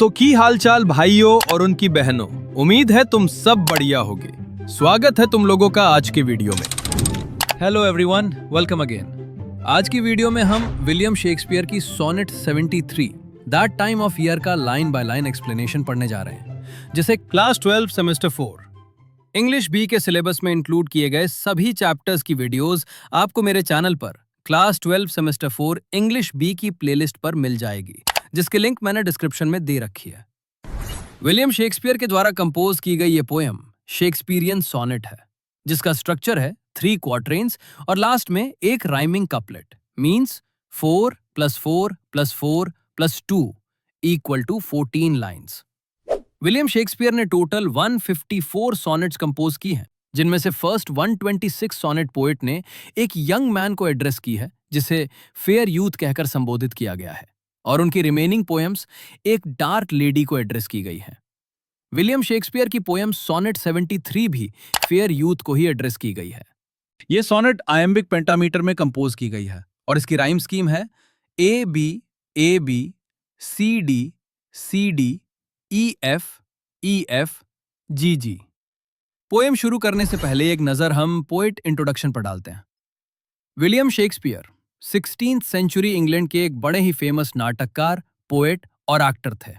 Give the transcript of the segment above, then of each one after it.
तो की हालचाल भाइयों और उनकी बहनों, उम्मीद है तुम सब बढ़िया होगे। स्वागत है तुम लोगों का आज के वीडियो में। Hello everyone, welcome again. आज की वीडियो में हम विलियम शेक्सपियर की sonnet 73 that time of year का लाइन बाय लाइन एक्सप्लेनेशन पढ़ने जा रहे हैं, जिसे क्लास 12 सेमेस्टर 4 इंग्लिश बी के सिलेबस में इंक्लूड किए गए सभी चैप्टर्स की वीडियोस आपको मेरे चैनल पर क्लास 12 सेमेस्टर 4 इंग्लिश बी की प्लेलिस्ट पर मिल जाएगी, जिसकी लिंक मैंने डिस्क्रिप्शन में दे रखी है। विलियम शेक्सपियर के द्वारा कंपोज की गई ये पोएम शेक्सपियरियन सोनेट है, जिसका स्ट्रक्चर है 3 क्वार्ट्रेन्स और लास्ट में एक rhyming couplet, means 4 + 4 + 4 + 2 = 14 lines. William Shakespeare ने टोटल 154 सोनेट्स कंपोज की हैं, जिनमें से फर्स्ट 126 सोनेट पोएट ने एक यंग मैन को एड्रेस की है, जिसे फेयर यूथ कहकर संबोधित किया गया है, और उनकी रिमेनिंग पोएम्स एक डार्क लेडी को एड्रेस की गई हैं। विलियम शेक्सपियर की पोएम सोनेट 73 भी फेयर यूथ को ही एड्रेस की गई है। ये सोनेट आयम्बिक पेंटामीटर में कंपोज की गई है और इसकी राइम स्कीम है A B C D E F G G. Poem शुरू करने से पहले एक नजर हम पोएट इंट्रोडक्शन पर डालते हैं। William Shakespeare 16th century England के एक बड़े ही फेमस नाटककार, पोएट और एक्टर थे।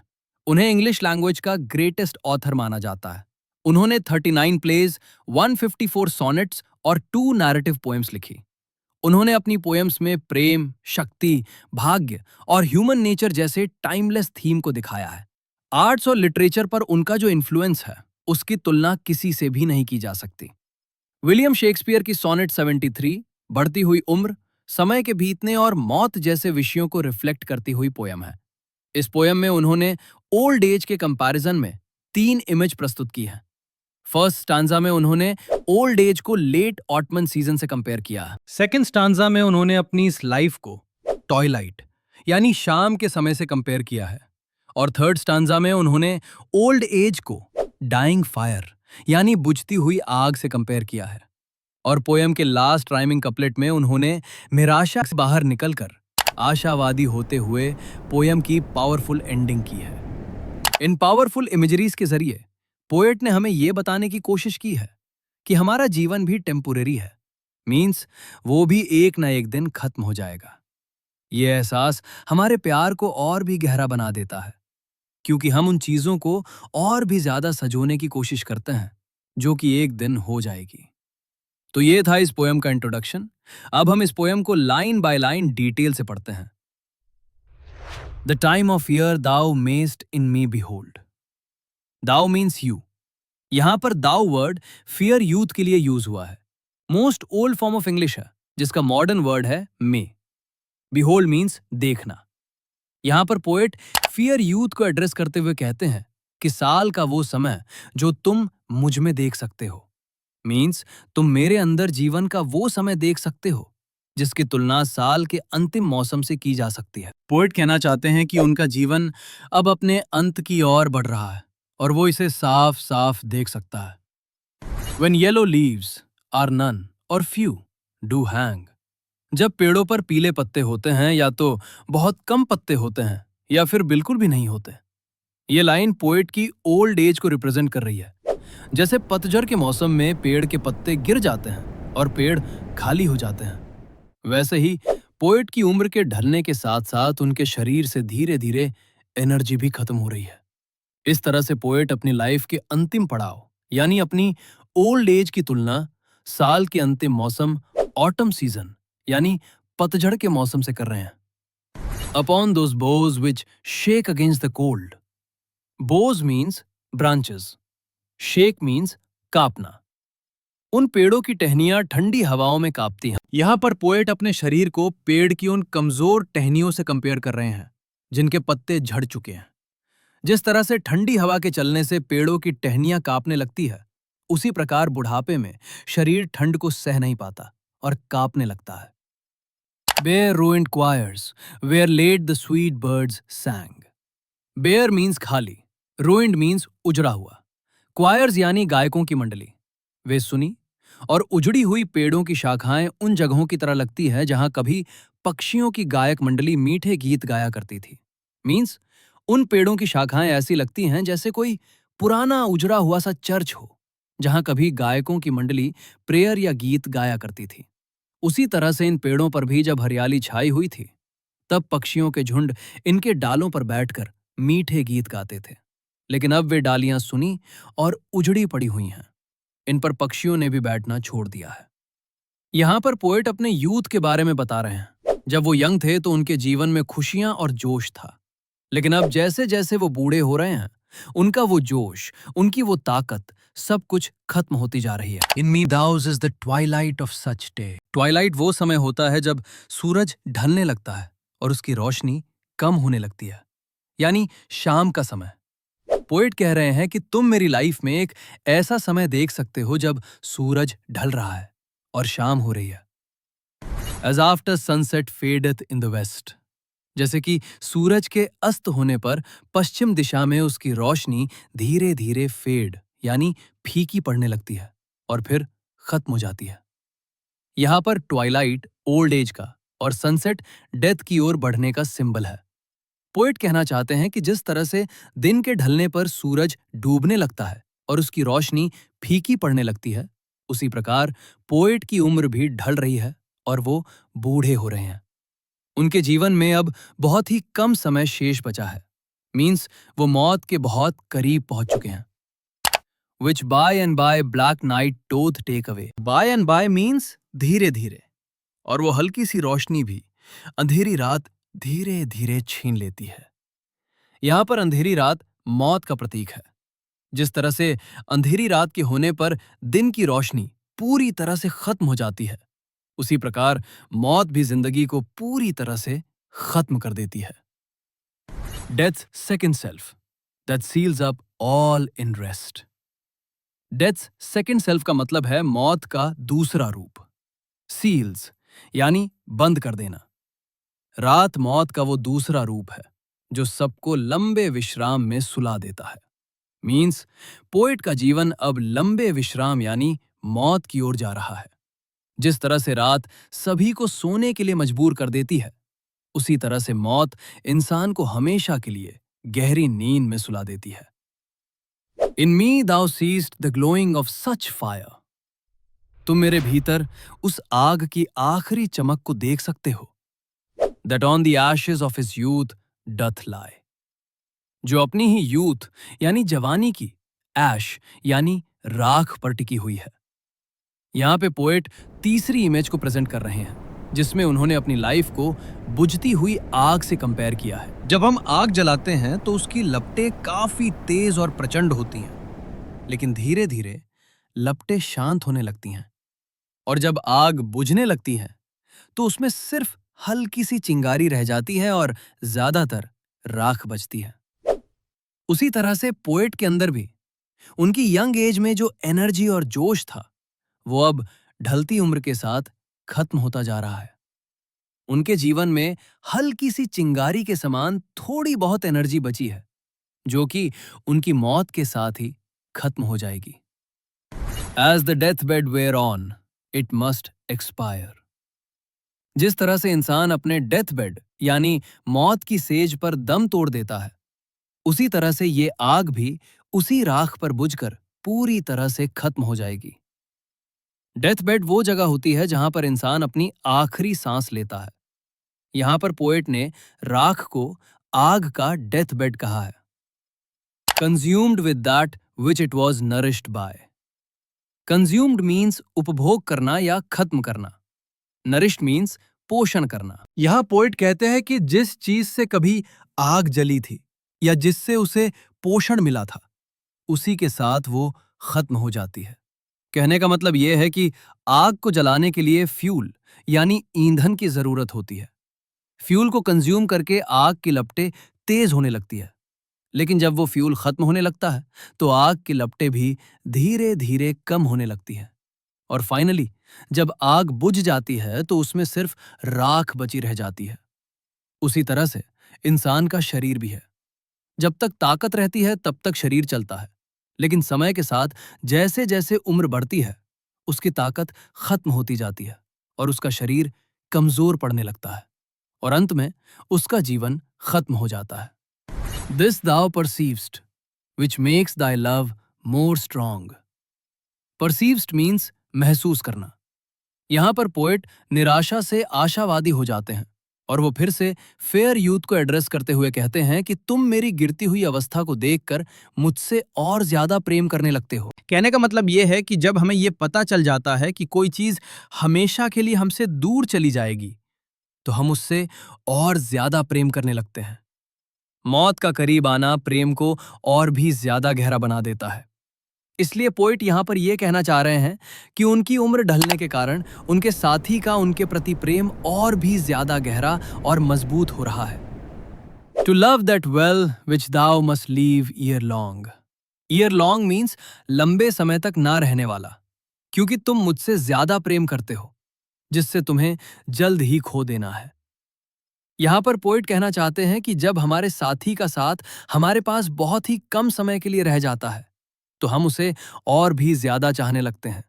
उन्हें इंग्लिश लैंग्वेज का ग्रेटेस्ट ऑथर माना जाता है। उन्होंने 39 प्लेज, 154 सोनेट्स और 2 नैरेटिव पोएम्स लिखी। उन्होंने अपनी पोएम्स में प्रेम, शक्ति, भाग्य और ह्यूमन नेचर जैसे टाइमलेस थीम को दिखाया है। आर्ट्स और लिटरेचर पर उनका जो इन्फ्लुएंस है, उसकी तुलना किसी से भी नहीं की जा सकती। विलियम शेक्सपियर की सोनेट 73 बढ़ती हुई उम्र, समय के बीतने और मौत जैसे विषयों को रिफ्लेक्ट करती हुई पोएम है। इस पोएम में उन्होंने ओल्ड एज के कंपैरिजन में 3 इमेज प्रस्तुत की है। फर्स्ट स्टांजा में उन्होंने ओल्ड एज को लेट ऑटमन सीजन से कंपेयर किया है। सेकंड स्टांजा में उन्होंने अपनी इस लाइफ को टॉयलाइट यानी शाम के समय से कंपेयर किया है, और थर्ड स्टांजा में उन्होंने ओल्ड एज को डाइंग फायर यानी बुझती हुई आग से कंपेयर किया है। और पोएम के लास्ट राइमिंग कपलेट में उन्होंने निराशा से बाहर निकलकर आशावादी होते हुए पोएम की पावरफुल एंडिंग की है। इन पावरफुल इमेजरीज के जरिए पोएट ने हमें यह बताने की कोशिश की है कि हमारा जीवन भी टेम्पोरेरी है, मींस वो भी एक ना एक दिन खत्म हो जाएगा। यह एहसास हमारे प्यार को और भी गहरा बना देता है, क्योंकि हम उन चीजों को और भी ज्यादा सजोने की कोशिश करते हैं जो कि एक दिन हो जाएगी। तो ये था इस पोएम का इंट्रोडक्शन। अब हम इस पोएम को लाइन बाय लाइन डिटेल से पढ़ते हैं। The time of year thou mayst in me behold. Thou means you. यहां पर दाउ वर्ड फियर यूथ के लिए यूज हुआ है। Most old form of English है, जिसका मॉडर्न वर्ड है मे। बिहोल्ड मीन्स देखना। यहां पर पोएट फियर यूथ को एड्रेस करते हुए कहते हैं कि साल का वो समय जो तुम मुझ में देख सकते हो, मीन्स तुम मेरे अंदर जीवन का वो समय देख सकते हो जिसकी तुलना साल के अंतिम मौसम से की जा सकती है। पोएट कहना चाहते हैं कि उनका जीवन अब अपने अंत की ओर बढ़ रहा है और वो इसे साफ साफ देख सकता है। When yellow leaves are none or few do hang। जब पेड़ों पर पीले पत्ते होते हैं, या तो बहुत कम पत्ते होते हैं या फिर बिल्कुल भी नहीं होते। ये लाइन पोएट की ओल्ड एज को रिप्रेजेंट कर रही है। जैसे पतझड़ के मौसम में पेड़ के पत्ते गिर जाते हैं और पेड़ खाली हो जाते हैं, वैसे ही पोएट की उम्र के ढलने के साथ साथ उनके शरीर से धीरे धीरे एनर्जी भी खत्म हो रही है। इस तरह से पोएट अपनी लाइफ के अंतिम पड़ाव यानी अपनी ओल्ड एज की तुलना साल के अंतिम मौसम ऑटम सीजन यानी पतझड़ के मौसम से कर रहे हैं। Upon those boughs which shake against the cold. Boughs means branches, shake means कांपना। उन पेड़ों की टहनियां ठंडी हवाओं में कांपती हैं। यहाँ पर पोएट अपने शरीर को पेड़ की उन कमजोर टहनियों से कंपेयर कर रहे हैं जिनके पत्ते झड़ चुके हैं। जिस तरह से ठंडी हवा के चलने से पेड़ों की टहनियां कांपने लगती है, उसी प्रकार बुढ़ापे में शरीर ठंड को सह नहीं पाता और कांपने लगता है। Bare ruined choirs where late the sweet birds sang। Bare means खाली, ruined means उजड़ा हुआ। Choirs यानी गायकों की मंडली, वे सुनी, और उजड़ी हुई पेड़ों की शाखाएं उन जगहों की तरह लगती है जहां कभी पक्षियों की गायक मंडली मीठे गीत गाया करती थी। मीन्स उन पेड़ों की शाखाएं ऐसी लगती हैं जैसे कोई पुराना उजड़ा हुआ सा चर्च हो, जहां कभी गायकों की मंडली प्रेयर या गीत गाया करती थी। उसी तरह से इन पेड़ों पर भी जब हरियाली छाई हुई थी, तब पक्षियों के झुंड इनके डालों पर बैठकर मीठे गीत गाते थे। लेकिन अब वे डालियां सुनी और उजड़ी पड़ी हुई हैं। इन पर पक्षियों ने भी बैठना छोड़ दिया है। यहाँ पर पोएट अपने यूथ के बारे में बता रहे हैं। जब वो यंग थे तो उनके जीवन में खुशियां और जोश था। लेकिन अब जैसे जैसे वो बूढ़े हो रहे हैं, उनका वो जोश, उनकी वो ताकत, सब कुछ खत्म होती जा रही है। In me thou is the twilight of such day. Twilight वो समय होता है जब सूरज ढलने लगता है और उसकी रोशनी कम होने लगती है, यानी शाम का समय। पोएट कह रहे हैं कि तुम मेरी लाइफ में एक ऐसा समय देख सकते हो जब सूरज ढल रहा है और शाम हो रही है। As after sunset fadeth in the west, जैसे कि सूरज के अस्त होने पर पश्चिम दिशा में उसकी रोशनी धीरे धीरे फेड यानी फीकी पड़ने लगती है और फिर खत्म हो जाती है। यहां पर ट्वाइलाइट ओल्ड एज का और सनसेट डेथ की ओर बढ़ने का सिंबल है। पोएट कहना चाहते हैं कि जिस तरह से दिन के ढलने पर सूरज डूबने लगता है और उसकी रोशनी फीकी पड़ने लगती है, उसी प्रकार पोएट की उम्र भी ढल रही है और वो बूढ़े हो रहे हैं। उनके जीवन में अब बहुत ही कम समय शेष बचा है। मीन्स वो मौत के बहुत करीब पहुंच चुके हैं। Which by and by black night doth take away. By and by means धीरे धीरे, और वो हल्की सी रोशनी भी अंधेरी रात धीरे धीरे छीन लेती है। यहां पर अंधेरी रात मौत का प्रतीक है। जिस तरह से अंधेरी रात के होने पर दिन की रोशनी पूरी तरह से खत्म हो जाती है, उसी प्रकार मौत भी जिंदगी को पूरी तरह से खत्म कर देती है। Death's second self that seals up all in rest. Death's second self का मतलब है मौत का दूसरा रूप। सील्स यानी बंद कर देना। रात मौत का वो दूसरा रूप है जो सबको लंबे विश्राम में सुला देता है। मीन्स पोएट का जीवन अब लंबे विश्राम यानी मौत की ओर जा रहा है। जिस तरह से रात सभी को सोने के लिए मजबूर कर देती है, उसी तरह से मौत इंसान को हमेशा के लिए गहरी नींद में सुला देती है। In me thou seest the glowing of such fire. तुम मेरे भीतर उस आग की आखिरी चमक को देख सकते हो। That on the ashes of his youth doth lie. जो अपनी ही यूथ यानी जवानी की ऐश यानी राख पर टिकी हुई है। यहां पे पोएट तीसरी इमेज को प्रेजेंट कर रहे हैं, जिसमें उन्होंने अपनी लाइफ को बुझती हुई आग से कंपेयर किया है। जब हम आग जलाते हैं तो उसकी लपटें काफी तेज और प्रचंड होती हैं, लेकिन धीरे धीरे लपटें शांत होने लगती हैं, और जब आग बुझने लगती है तो उसमें सिर्फ हल्की सी चिंगारी रह जाती है और ज्यादातर राख बचती है। उसी तरह से पोएट के अंदर भी उनकी यंग एज में जो एनर्जी और जोश था, वो अब ढलती उम्र के साथ खत्म होता जा रहा है। उनके जीवन में हल्की सी चिंगारी के समान थोड़ी बहुत एनर्जी बची है, जो कि उनकी मौत के साथ ही खत्म हो जाएगी। As the deathbed wear on, it must expire। जिस तरह से इंसान अपने डेथ बेड यानी मौत की सेज पर दम तोड़ देता है, उसी तरह से ये आग भी उसी राख पर बुझकर पूरी तरह से खत्म हो जाएगी। डेथ बेड वो जगह होती है जहां पर इंसान अपनी आखिरी सांस लेता है। यहां पर पोएट ने राख को आग का डेथ बेड कहा है। Consumed with that which it was nourished by. Consumed means उपभोग करना या खत्म करना। नरिश्ड मीन्स पोषण करना। यहां पोएट कहते हैं कि जिस चीज से कभी आग जली थी या जिससे उसे पोषण मिला था, उसी के साथ वो खत्म हो जाती है। कहने का मतलब यह है कि आग को जलाने के लिए फ्यूल यानी ईंधन की जरूरत होती है। फ्यूल को कंज्यूम करके आग की लपटें तेज होने लगती है, लेकिन जब वो फ्यूल खत्म होने लगता है तो आग की लपटें भी धीरे धीरे कम होने लगती हैं, और फाइनली जब आग बुझ जाती है तो उसमें सिर्फ राख बची रह जाती है। उसी तरह से इंसान का शरीर भी है। जब तक ताकत रहती है तब तक शरीर चलता है, लेकिन समय के साथ जैसे जैसे उम्र बढ़ती है, उसकी ताकत खत्म होती जाती है और उसका शरीर कमजोर पड़ने लगता है, और अंत में उसका जीवन खत्म हो जाता है। This thou perceivest, which makes thy love more strong. Perceived means महसूस करना। यहां पर पोएट निराशा से आशावादी हो जाते हैं और वो फिर से फेयर यूथ को एड्रेस करते हुए कहते हैं कि तुम मेरी गिरती हुई अवस्था को देखकर मुझसे और ज्यादा प्रेम करने लगते हो। कहने का मतलब ये है कि जब हमें ये पता चल जाता है कि कोई चीज हमेशा के लिए हमसे दूर चली जाएगी, तो हम उससे और ज्यादा प्रेम करने लगते हैं। मौत का करीब आना प्रेम को और भी ज्यादा गहरा बना देता है। इसलिए पोइट यहां पर यह कहना चाह रहे हैं कि उनकी उम्र ढलने के कारण उनके साथी का उनके प्रति प्रेम और भी ज्यादा गहरा और मजबूत हो रहा है। To love that well which thou must leave ere long. Ere long means लंबे समय तक ना रहने वाला, क्योंकि तुम मुझसे ज्यादा प्रेम करते हो, जिससे तुम्हें जल्द ही खो देना है। यहां पर पोइट कहना चाहते हैं कि जब हमारे साथी का साथ हमारे पास बहुत ही कम समय के लिए रह जाता है, तो हम उसे और भी ज्यादा चाहने लगते हैं,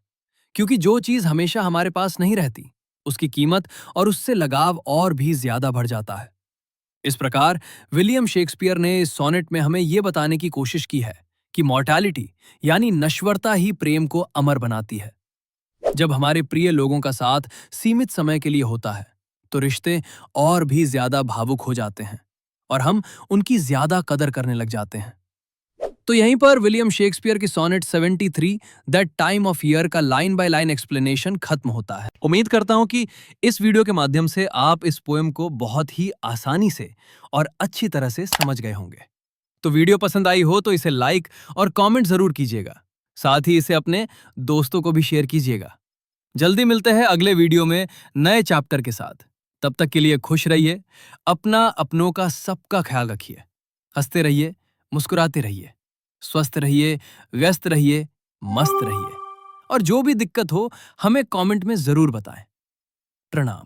क्योंकि जो चीज हमेशा हमारे पास नहीं रहती, उसकी कीमत और उससे लगाव और भी ज्यादा बढ़ जाता है। इस प्रकार विलियम शेक्सपियर ने इस सोनेट में हमें यह बताने की कोशिश की है कि मॉर्टैलिटी यानी नश्वरता ही प्रेम को अमर बनाती है। जब हमारे प्रिय लोगों का साथ सीमित समय के लिए होता है, तो रिश्ते और भी ज्यादा भावुक हो जाते हैं और हम उनकी ज्यादा कदर करने लग जाते हैं। तो यहीं पर विलियम शेक्सपियर की sonnet 73 that time of year का लाइन बाय लाइन एक्सप्लेनेशन खत्म होता है। उम्मीद करता हूं कि इस वीडियो के माध्यम से आप इस पोएम को बहुत ही आसानी से और अच्छी तरह से समझ गए होंगे। तो वीडियो पसंद आई हो तो इसे लाइक और कमेंट जरूर कीजिएगा। साथ ही इसे अपने दोस्तों को भी शेयर कीजिएगा। जल्दी मिलते हैं अगले वीडियो में नए चैप्टर के साथ। तब तक के लिए खुश रहिए, अपना अपनों का सबका ख्याल रखिए, हंसते रहिए, मुस्कुराते रहिए, स्वस्थ रहिए, व्यस्त रहिए, मस्त रहिए और जो भी दिक्कत हो हमें कमेंट में जरूर बताएं। प्रणाम।